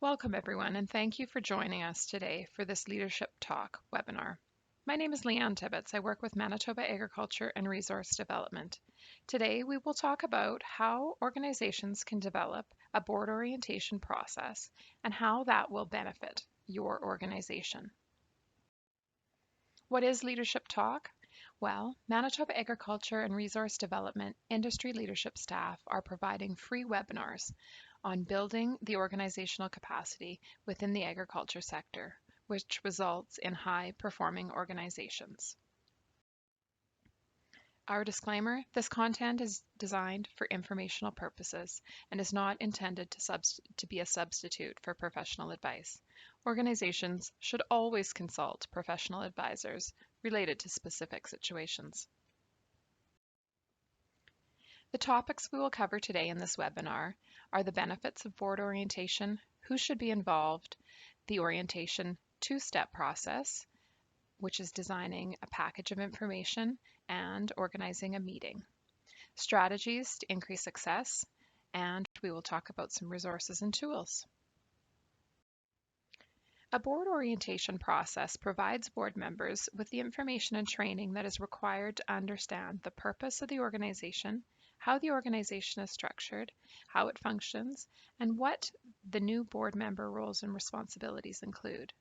Welcome everyone, and thank you for joining us today for this Leadership Talk webinar. My name is Leanne Tibbetts. I work with Manitoba Agriculture and Resource Development. Today we will talk about how organizations can develop a board orientation process and how that will benefit your organization. What is Leadership Talk? Well, Manitoba Agriculture and Resource Development industry leadership staff are providing free webinars on building the organizational capacity within the agriculture sector, which results in high-performing organizations. Our disclaimer, this content is designed for informational purposes and is not intended to be a substitute for professional advice. Organizations should always consult professional advisors related to specific situations. The topics we will cover today in this webinar are the benefits of board orientation, who should be involved, the orientation two-step process, which is designing a package of information and organizing a meeting, strategies to increase success, and we will talk about some resources and tools. A board orientation process provides board members with the information and training that is required to understand the purpose of the organization, how the organization is structured, how it functions, and what the new board member roles and responsibilities include.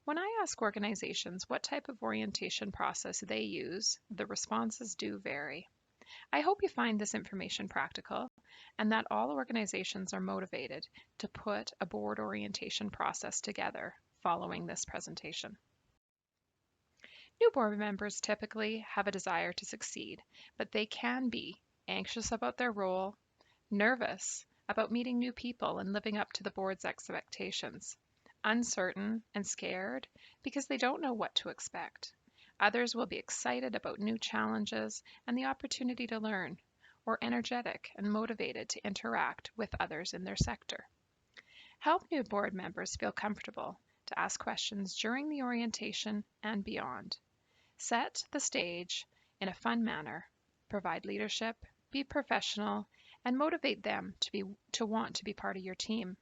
When I ask organizations what type of orientation process they use, the responses do vary. I hope you find this information practical and that all organizations are motivated to put a board orientation process together following this presentation. New board members typically have a desire to succeed, but they can be anxious about their role, nervous about meeting new people and living up to the board's expectations, uncertain and scared because they don't know what to expect. Others will be excited about new challenges and the opportunity to learn, or energetic and motivated to interact with others in their sector. Help new board members feel comfortable to ask questions during the orientation and beyond. Set the stage in a fun manner, provide leadership, be professional, and motivate them to want to be part of your team.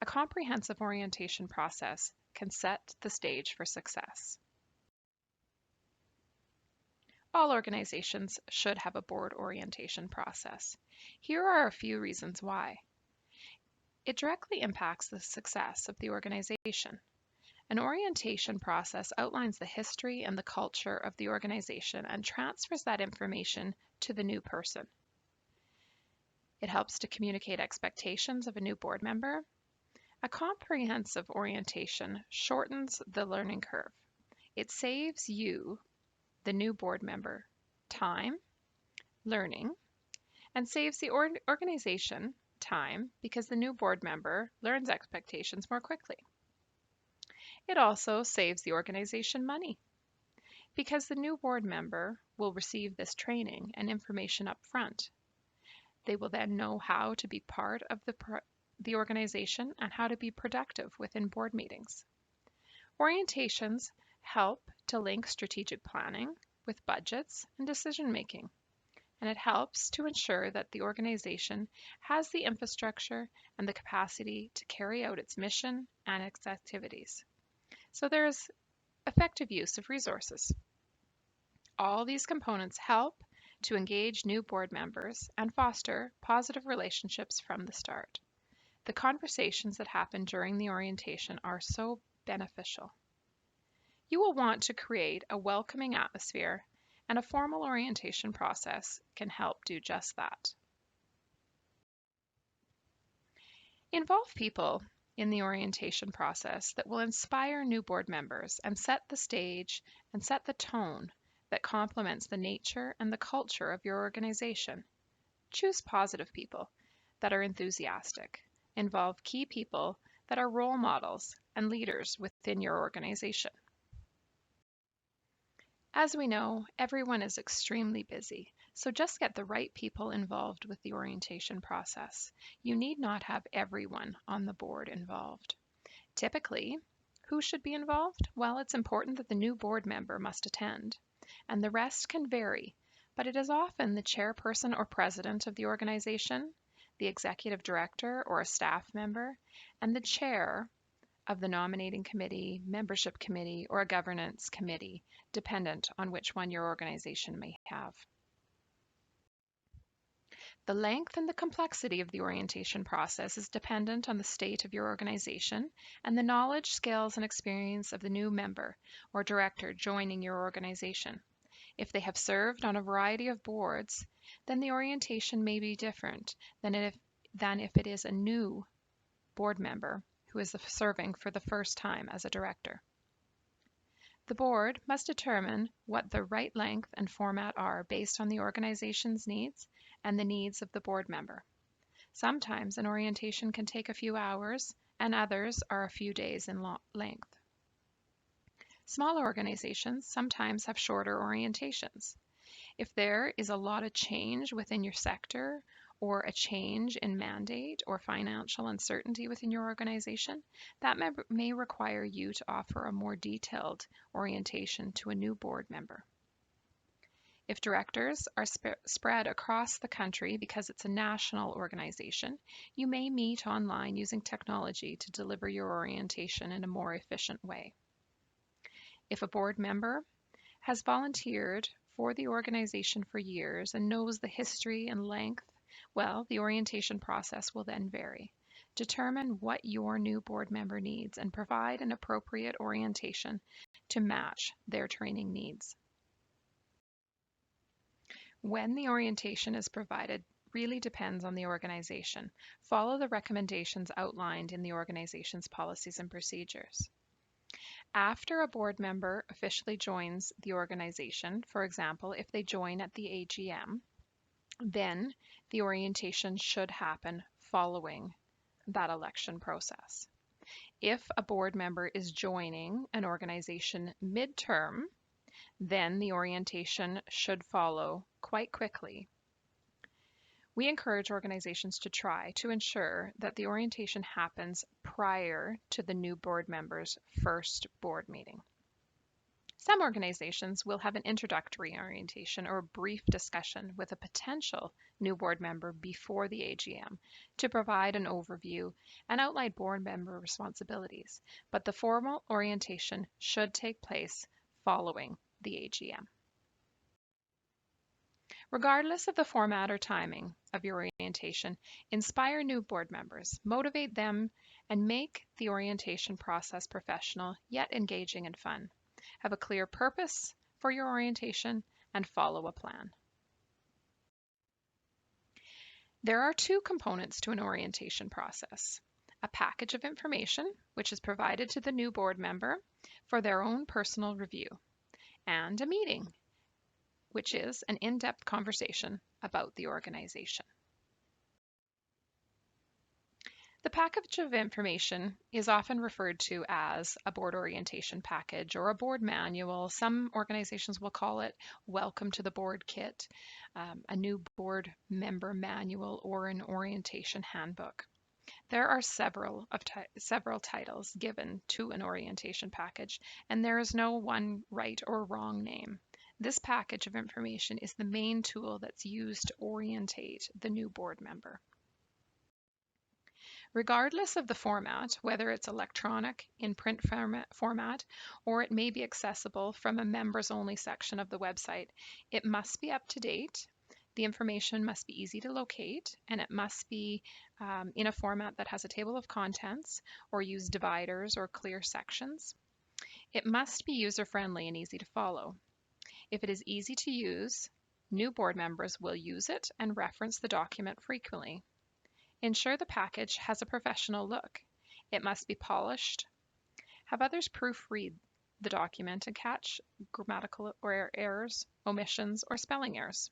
A comprehensive orientation process can set the stage for success. All organizations should have a board orientation process. Here are a few reasons why. It directly impacts the success of the organization. An orientation process outlines the history and the culture of the organization and transfers that information to the new person. It helps to communicate expectations of a new board member. A comprehensive orientation shortens the learning curve. It saves you, the new board member, time, learning, and saves the organization time because the new board member learns expectations more quickly. It also saves the organization money because the new board member will receive this training and information up front. They will then know how to be part of the organization and how to be productive within board meetings. Orientations help to link strategic planning with budgets and decision making, and it helps to ensure that the organization has the infrastructure and the capacity to carry out its mission and its activities. So there is effective use of resources. All these components help to engage new board members and foster positive relationships from the start. The conversations that happen during the orientation are so beneficial. You will want to create a welcoming atmosphere, and a formal orientation process can help do just that. Involve people in the orientation process that will inspire new board members and set the stage and set the tone that complements the nature and the culture of your organization. Choose positive people that are enthusiastic. Involve key people that are role models and leaders within your organization. As we know, everyone is extremely busy, so just get the right people involved with the orientation process. You need not have everyone on the board involved. Typically, who should be involved? Well, it's important that the new board member must attend, and the rest can vary, but it is often the chairperson or president of the organization, the executive director or a staff member, and the chair of the nominating committee, membership committee, or a governance committee, dependent on which one your organization may have. The length and the complexity of the orientation process is dependent on the state of your organization and the knowledge, skills, and experience of the new member or director joining your organization. If they have served on a variety of boards, then the orientation may be different than if it is a new board member who is serving for the first time as a director. The board must determine what the right length and format are based on the organization's needs and the needs of the board member. Sometimes an orientation can take a few hours, and others are a few days in length. Smaller organizations sometimes have shorter orientations. If there is a lot of change within your sector, or a change in mandate or financial uncertainty within your organization, that may require you to offer a more detailed orientation to a new board member. If directors are spread across the country because it's a national organization, you may meet online using technology to deliver your orientation in a more efficient way. If a board member has volunteered for the organization for years and knows the history and length, well, the orientation process will then vary. Determine what your new board member needs and provide an appropriate orientation to match their training needs. When the orientation is provided really depends on the organization. Follow the recommendations outlined in the organization's policies and procedures. After a board member officially joins the organization, for example, if they join at the AGM, then the orientation should happen following that election process. If a board member is joining an organization midterm, then the orientation should follow quite quickly. We encourage organizations to try to ensure that the orientation happens prior to the new board member's first board meeting. Some organizations will have an introductory orientation or a brief discussion with a potential new board member before the AGM to provide an overview and outline board member responsibilities, but the formal orientation should take place following the AGM. Regardless of the format or timing of your orientation, inspire new board members, motivate them, and make the orientation process professional yet engaging and fun. Have a clear purpose for your orientation and follow a plan. There are two components to an orientation process: a package of information, which is provided to the new board member for their own personal review, and a meeting, which is an in-depth conversation about the organization. The package of information is often referred to as a board orientation package or a board manual. Some organizations will call it Welcome to the Board Kit, a new board member manual, or an orientation handbook. There are several titles given to an orientation package, and there is no one right or wrong name. This package of information is the main tool that's used to orientate the new board member. Regardless of the format, whether it's electronic, in print format, or it may be accessible from a members-only section of the website, it must be up to date. The information must be easy to locate, and it must be in a format that has a table of contents or use dividers or clear sections. It must be user-friendly and easy to follow. If it is easy to use, new board members will use it and reference the document frequently. Ensure the package has a professional look. It must be polished. Have others proofread the document and catch grammatical errors, omissions, or spelling errors.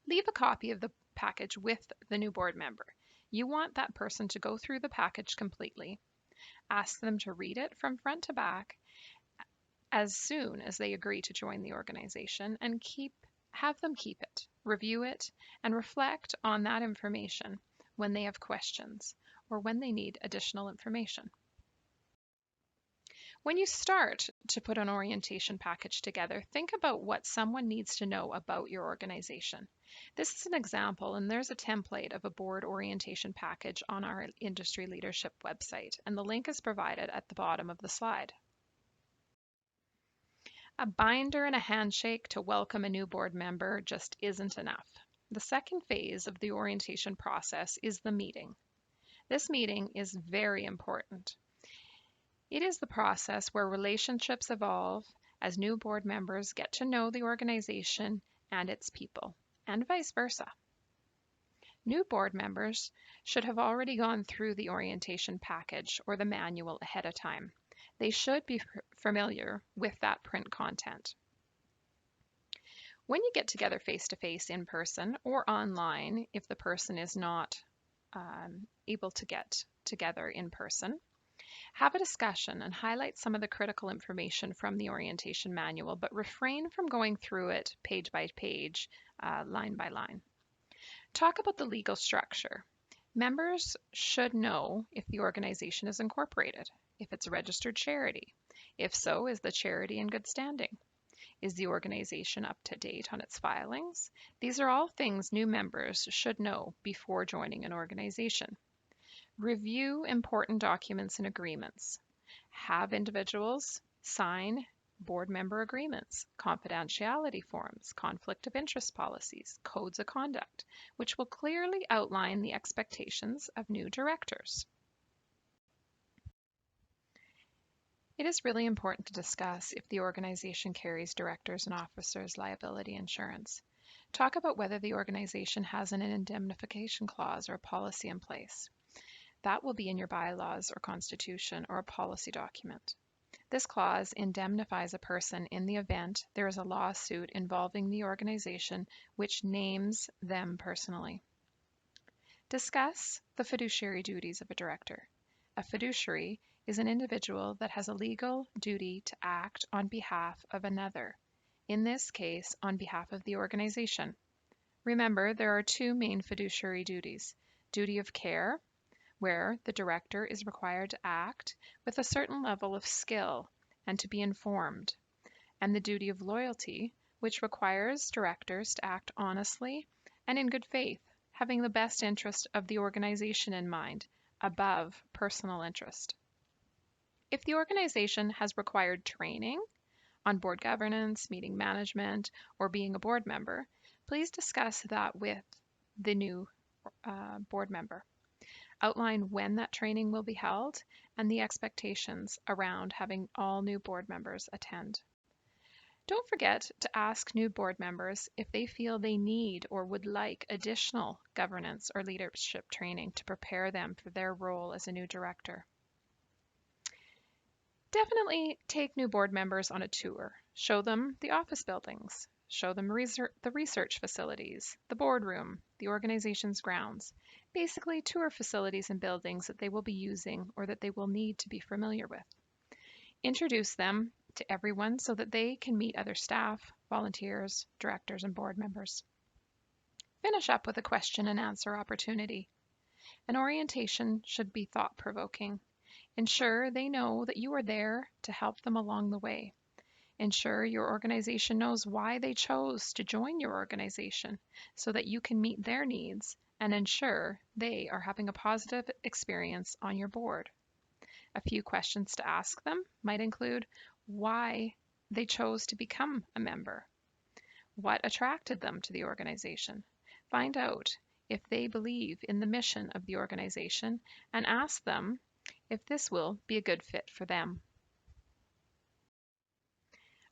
Leave a copy of the package with the new board member. You want that person to go through the package completely. Ask them to read it from front to back as soon as they agree to join the organization, and have them keep it, review it, and reflect on that information when they have questions or when they need additional information. When you start to put an orientation package together, think about what someone needs to know about your organization. This is an example, and there's a template of a board orientation package on our industry leadership website, and the link is provided at the bottom of the slide. A binder and a handshake to welcome a new board member just isn't enough. The second phase of the orientation process is the meeting. This meeting is very important. It is the process where relationships evolve as new board members get to know the organization and its people, and vice versa. New board members should have already gone through the orientation package or the manual ahead of time. They should be familiar with that print content. When you get together face-to-face in person or online, if the person is not able to get together in person, have a discussion and highlight some of the critical information from the orientation manual, but refrain from going through it page by page, line by line. Talk about the legal structure. Members should know if the organization is incorporated, if it's a registered charity. If so, is the charity in good standing? Is the organization up to date on its filings? These are all things new members should know before joining an organization. Review important documents and agreements. Have individuals sign board member agreements, confidentiality forms, conflict of interest policies, codes of conduct, which will clearly outline the expectations of new directors. It is really important to discuss if the organization carries directors and officers liability insurance. Talk about whether the organization has an indemnification clause or a policy in place. That will be in your bylaws or constitution or a policy document. This clause indemnifies a person in the event there is a lawsuit involving the organization which names them personally. Discuss the fiduciary duties of a director. A fiduciary is an individual that has a legal duty to act on behalf of another, in this case, on behalf of the organization. Remember, there are two main fiduciary duties: duty of care, where the director is required to act with a certain level of skill and to be informed, and the duty of loyalty, which requires directors to act honestly and in good faith, having the best interest of the organization in mind, above personal interest. If the organization has required training on board governance, meeting management, or being a board member, please discuss that with the new board member. Outline when that training will be held and the expectations around having all new board members attend. Don't forget to ask new board members if they feel they need or would like additional governance or leadership training to prepare them for their role as a new director. Definitely take new board members on a tour. Show them the office buildings. Show them the research facilities, the boardroom, the organization's grounds. Basically, tour facilities and buildings that they will be using or that they will need to be familiar with. Introduce them to everyone so that they can meet other staff, volunteers, directors, and board members. Finish up with a question and answer opportunity. An orientation should be thought-provoking. Ensure they know that you are there to help them along the way. Ensure your organization knows why they chose to join your organization so that you can meet their needs and ensure they are having a positive experience on your board. A few questions to ask them might include why they chose to become a member, what attracted them to the organization. Find out if they believe in the mission of the organization and ask them if this will be a good fit for them.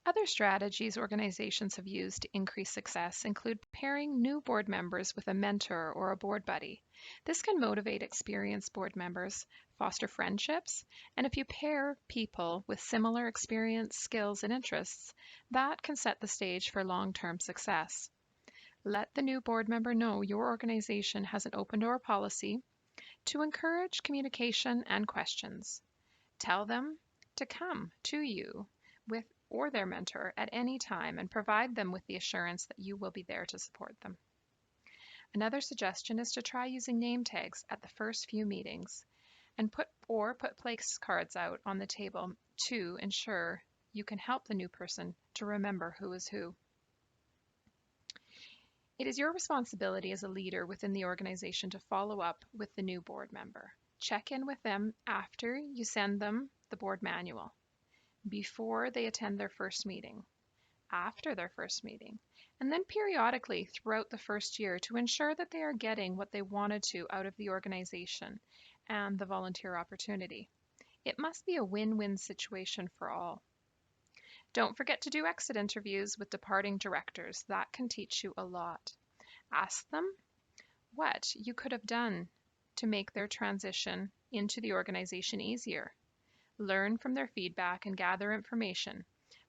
Other strategies organizations have used to increase success include pairing new board members with a mentor or a board buddy. This can motivate experienced board members, foster friendships, and if you pair people with similar experience, skills, and interests, that can set the stage for long-term success. Let the new board member know your organization has an open door policy to encourage communication and questions. Tell them to come to you with or their mentor at any time and provide them with the assurance that you will be there to support them. Another suggestion is to try using name tags at the first few meetings. and put place cards out on the table to ensure you can help the new person to remember who is who. It is your responsibility as a leader within the organization to follow up with the new board member. Check in with them after you send them the board manual, before they attend their first meeting, after their first meeting, and then periodically throughout the first year to ensure that they are getting what they wanted to out of the organization and the volunteer opportunity. It must be a win-win situation for all. Don't forget to do exit interviews with departing directors. That can teach you a lot. Ask them what you could have done to make their transition into the organization easier. Learn from their feedback and gather information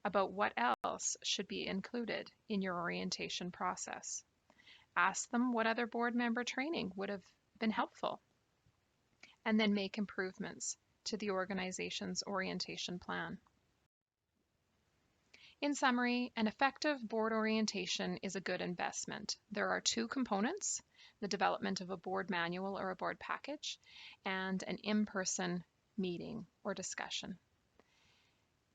about what else should be included in your orientation process. Ask them what other board member training would have been helpful, and then make improvements to the organization's orientation plan. In summary, an effective board orientation is a good investment. There are two components: the development of a board manual or a board package, and an in-person meeting or discussion.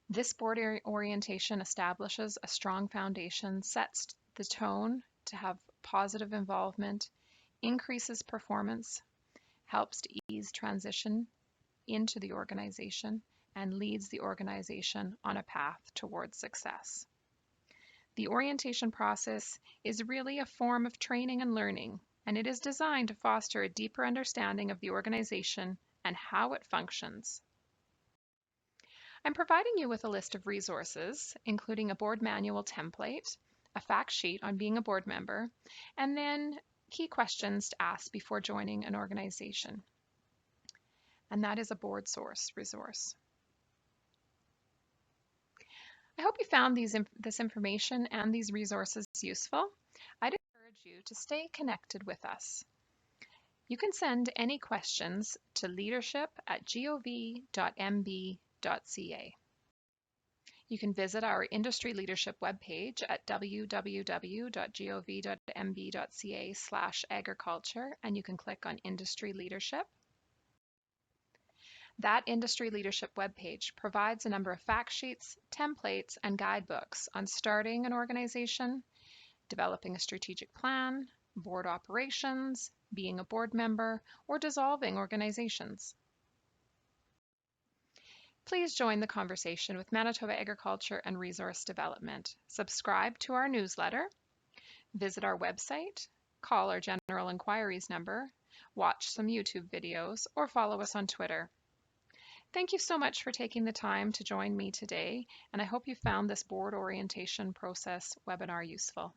This board orientation establishes a strong foundation, sets the tone to have positive involvement, increases performance, helps to ease transition into the organization, and leads the organization on a path towards success. The orientation process is really a form of training and learning, and it is designed to foster a deeper understanding of the organization and how it functions. I'm providing you with a list of resources, including a board manual template, a fact sheet on being a board member, and then key questions to ask before joining an organization. And that is a board source resource. I hope you found this information and these resources useful. I'd encourage you to stay connected with us. You can send any questions to leadership@gov.mb.ca. You can visit our industry leadership webpage at www.gov.mb.ca/agriculture, and you can click on Industry Leadership. That Industry Leadership webpage provides a number of fact sheets, templates, and guidebooks on starting an organization, developing a strategic plan, board operations, being a board member, or dissolving organizations. Please join the conversation with Manitoba Agriculture and Resource Development. Subscribe to our newsletter, visit our website, call our general inquiries number, watch some YouTube videos, or follow us on Twitter. Thank you so much for taking the time to join me today, and I hope you found this board orientation process webinar useful.